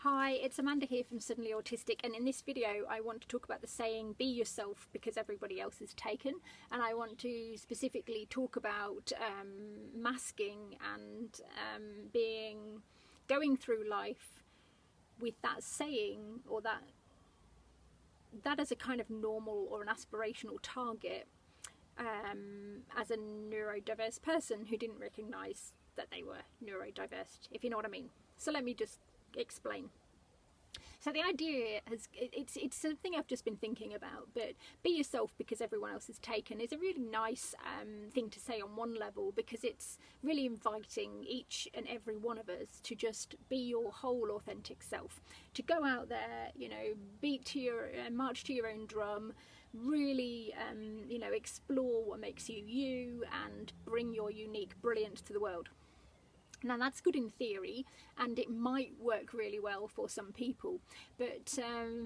Hi, it's Amanda here from Suddenly Autistic, and in this video I want to talk about the saying be yourself because everybody else is taken, and I want to specifically talk about masking and going through life with that saying, or that as a kind of normal or an aspirational target, as a neurodiverse person who didn't recognise that they were neurodiverse, if you know what I mean. So let me just explain. So the idea it's something I've just been thinking about, but be yourself because everyone else is taken is a really nice thing to say on one level, because it's really inviting each and every one of us to just be your whole authentic self, to go out there, you know, march to your own drum, really explore what makes you you and bring your unique brilliance to the world. Now that's good in theory, and it might work really well for some people, but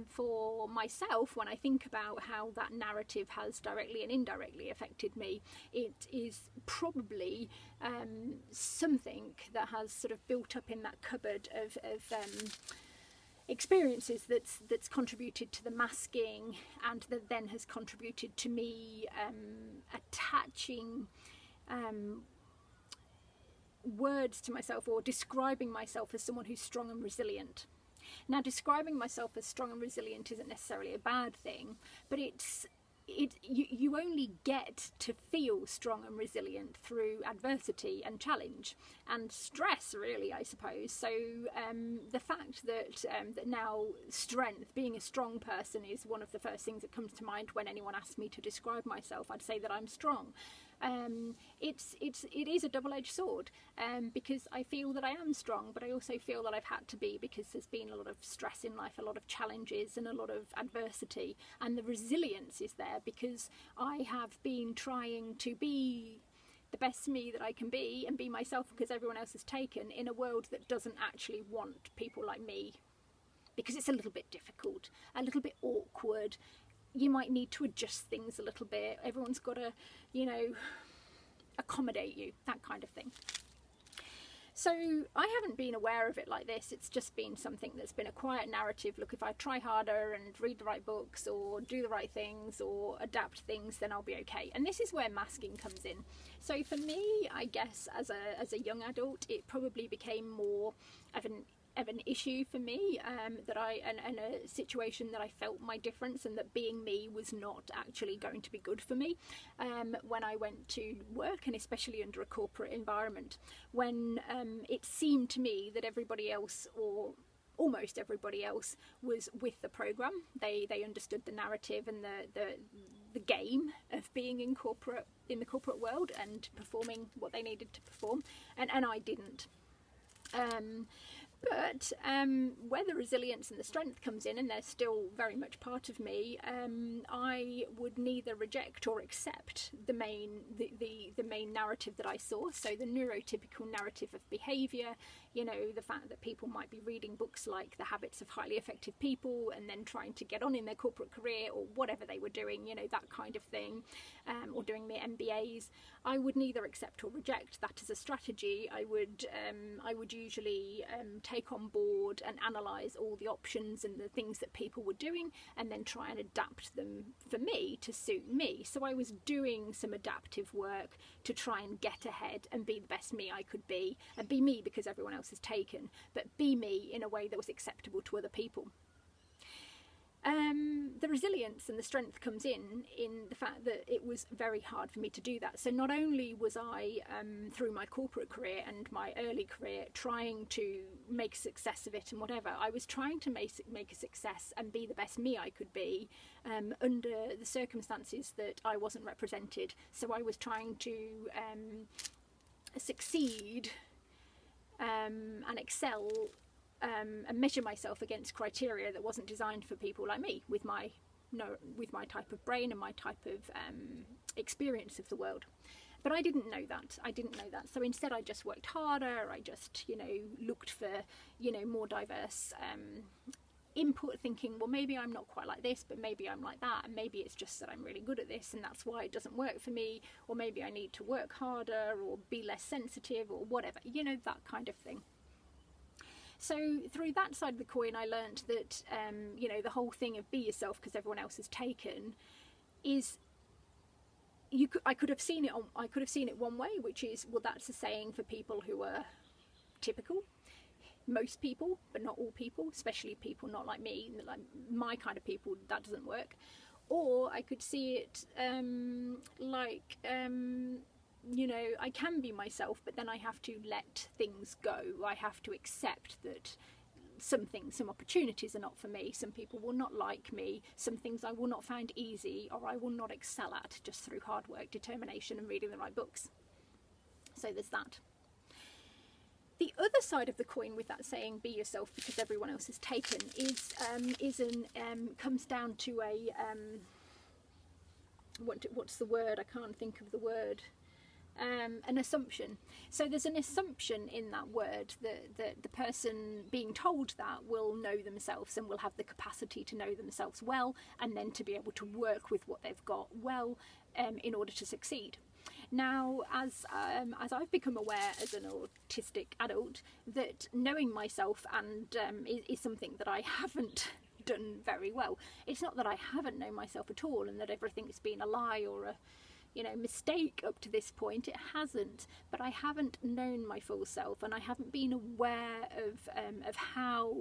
for myself, when I think about how that narrative has directly and indirectly affected me, it is probably something that has sort of built up in that cupboard of experiences that's contributed to the masking, and that then has contributed to me attaching words to myself, or describing myself as someone who's strong and resilient. Now, describing myself as strong and resilient isn't necessarily a bad thing, but you only get to feel strong and resilient through adversity and challenge and stress, really, I suppose. So the fact that now strength, being a strong person, is one of the first things that comes to mind when anyone asks me to describe myself. I'd say that I'm strong. It is a double-edged sword, because I feel that I am strong, but I also feel that I've had to be, because there's been a lot of stress in life, a lot of challenges and a lot of adversity, and the resilience is there because I have been trying to be the best me that I can be and be myself because everyone else is taken, in a world that doesn't actually want people like me, because it's a little bit difficult, a little bit awkward. You might need to adjust things a little bit. Everyone's got to, accommodate you, that kind of thing. So I haven't been aware of it like this. It's just been something that's been a quiet narrative. Look, if I try harder and read the right books or do the right things or adapt things, then I'll be okay. And this is where masking comes in. So for me, I guess as a young adult, it probably became more of an issue for me, and a situation that I felt my difference, and that being me was not actually going to be good for me when I went to work, and especially under a corporate environment, when it seemed to me that everybody else, or almost everybody else, was with the program. They understood the narrative and the game of being in the corporate world and performing what they needed to perform, and I didn't. But where the resilience and the strength comes in, and they're still very much part of me, I would neither reject or accept the main narrative that I saw. So the neurotypical narrative of behaviour, the fact that people might be reading books like The Habits of Highly Effective People and then trying to get on in their corporate career, or whatever they were doing, that kind of thing, or doing their MBAs. I would neither accept or reject that as a strategy. I would usually take on board and analyse all the options and the things that people were doing, and then try and adapt them for me to suit me. So I was doing some adaptive work to try and get ahead and be the best me I could be, and be me because everyone else is taken, but be me in a way that was acceptable to other people. The resilience and the strength comes in the fact that it was very hard for me to do that. So not only was I, through my corporate career and my early career, trying to make a success of it and whatever, I was trying to make a success and be the best me I could be under the circumstances that I wasn't represented. So I was trying to succeed and excel, and measure myself against criteria that wasn't designed for people like me, with my type of brain and my type of experience of the world. But I didn't know that. So instead I just worked harder. I just, looked for, more diverse input, thinking, well, maybe I'm not quite like this, but maybe I'm like that, and maybe it's just that I'm really good at this and that's why it doesn't work for me, or maybe I need to work harder or be less sensitive or whatever, that kind of thing. So through that side of the coin, I learned that, you know, the whole thing of be yourself because everyone else is taken is, I could have seen it one way, which is, well, that's a saying for people who are typical. Most people, but not all people, especially people not like me, like my kind of people, that doesn't work. Or I could see it like, you know, I can be myself, but then I have to let things go. I have to accept that some opportunities are not for me. Some people will not like me. Some things I will not find easy, or I will not excel at just through hard work, determination, and reading the right books. So there's that. The other side of the coin with that saying, be yourself because everyone else is taken, comes down to a, what's the word? I can't think of the word. An assumption. So there's an assumption in that word that the person being told that will know themselves and will have the capacity to know themselves well, and then to be able to work with what they've got well in order to succeed. Now, as I've become aware as an autistic adult, that knowing myself and is something that I haven't done very well. It's not that I haven't known myself at all and that everything's been a lie or a, you know, mistake up to this point. It hasn't, but I haven't known my full self, and I haven't been aware of how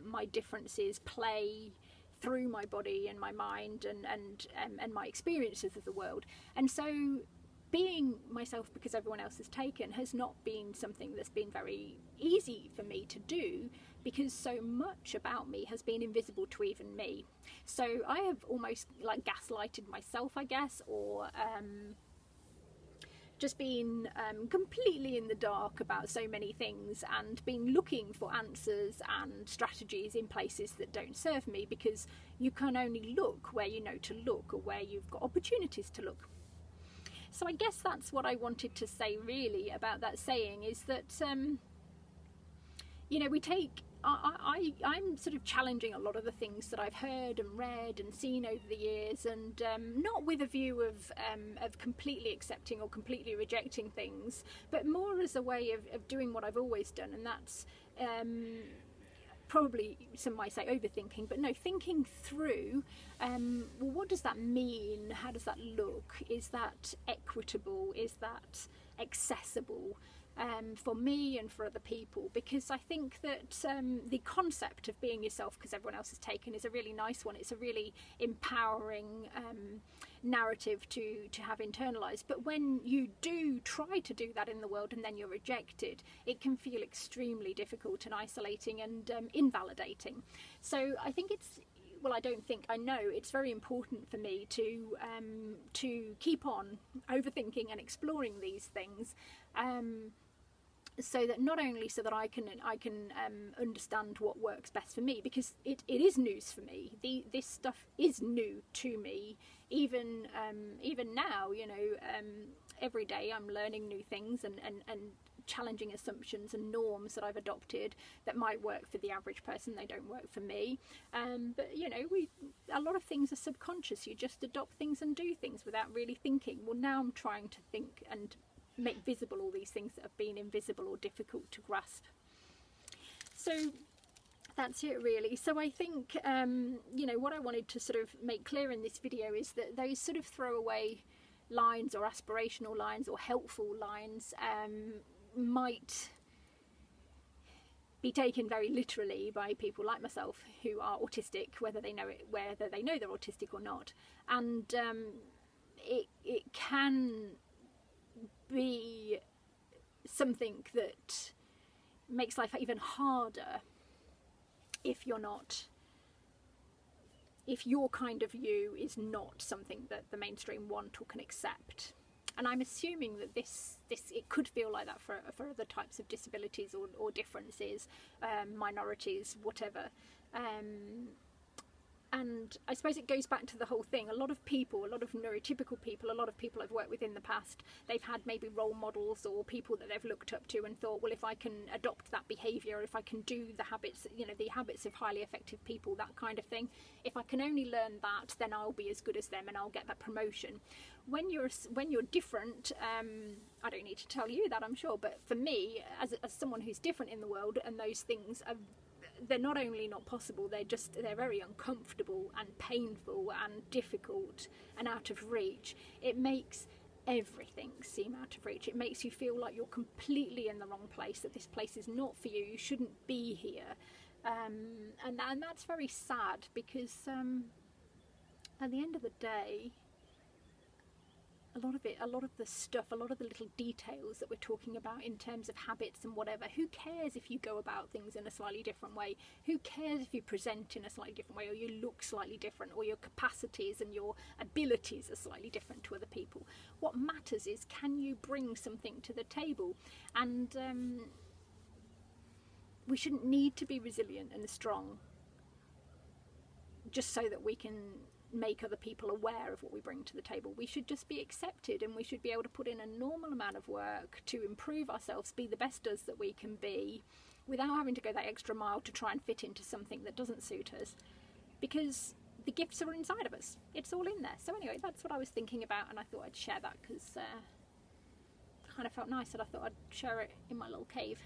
my differences play through my body and my mind and my experiences of the world. And so being myself because everyone else is taken has not been something that's been very easy for me to do, because so much about me has been invisible to even me. So I have almost like gaslighted myself, I guess, or just been completely in the dark about so many things, and been looking for answers and strategies in places that don't serve me, because you can only look where you know to look, or where you've got opportunities to look. So I guess that's what I wanted to say really about that saying, is that, you know, I'm sort of challenging a lot of the things that I've heard and read and seen over the years, and not with a view of completely accepting or completely rejecting things, but more as a way of doing what I've always done, and that's probably some might say overthinking, but no, thinking through, well, what does that mean? How does that look? Is that equitable? Is that accessible for me and for other people? Because I think that the concept of being yourself because everyone else is taken is a really nice one. It's a really empowering narrative to have internalized, but when you do try to do that in the world and then you're rejected, it can feel extremely difficult and isolating and invalidating. So I think I know it's very important for me to keep on overthinking and exploring these things, so that not only so that I can understand what works best for me, because it is news for me. This stuff is new to me, even now, you know, every day I'm learning new things and challenging assumptions and norms that I've adopted that might work for the average person. They don't work for me, but you know, a lot of things are subconscious. You just adopt things and do things without really thinking. Well, now I'm trying to think and make visible all these things that have been invisible or difficult to grasp. So that's it really. So I think you know, what I wanted to sort of make clear in this video is that those sort of throwaway lines or aspirational lines or helpful lines might be taken very literally by people like myself who are autistic, whether they know they're autistic or not, and it can be something that makes life even harder if your kind of you is not something that the mainstream want or can accept. And I'm assuming that this it could feel like that for other types of disabilities or differences, minorities, whatever. And I suppose it goes back to the whole thing. A lot of people, a lot of neurotypical people, a lot of people I've worked with in the past, they've had maybe role models or people that they've looked up to and thought, well, if I can adopt that behaviour, if I can do the habits, you know, the habits of highly effective people, that kind of thing, if I can only learn that, then I'll be as good as them and I'll get that promotion. When you're different, I don't need to tell you that, I'm sure, but for me, as someone who's different in the world, and those things are, they're not only not possible, they're very uncomfortable and painful and difficult and out of reach. It makes everything seem out of reach. It makes you feel like you're completely in the wrong place, that this place is not for you, you shouldn't be here. And that's very sad, because at the end of the day, a lot of the stuff, a lot of the little details that we're talking about in terms of habits and whatever, who cares if you go about things in a slightly different way? Who cares if you present in a slightly different way, or you look slightly different, or your capacities and your abilities are slightly different to other people? What matters is, can you bring something to the table? And we shouldn't need to be resilient and strong just so that we can make other people aware of what we bring to the table. We should just be accepted, and we should be able to put in a normal amount of work to improve ourselves, be the best us that we can be, without having to go that extra mile to try and fit into something that doesn't suit us, because the gifts are inside of us. It's all in there. So anyway, that's what I was thinking about, and I thought I'd share that because it kind of felt nice, and I thought I'd share it in my little cave.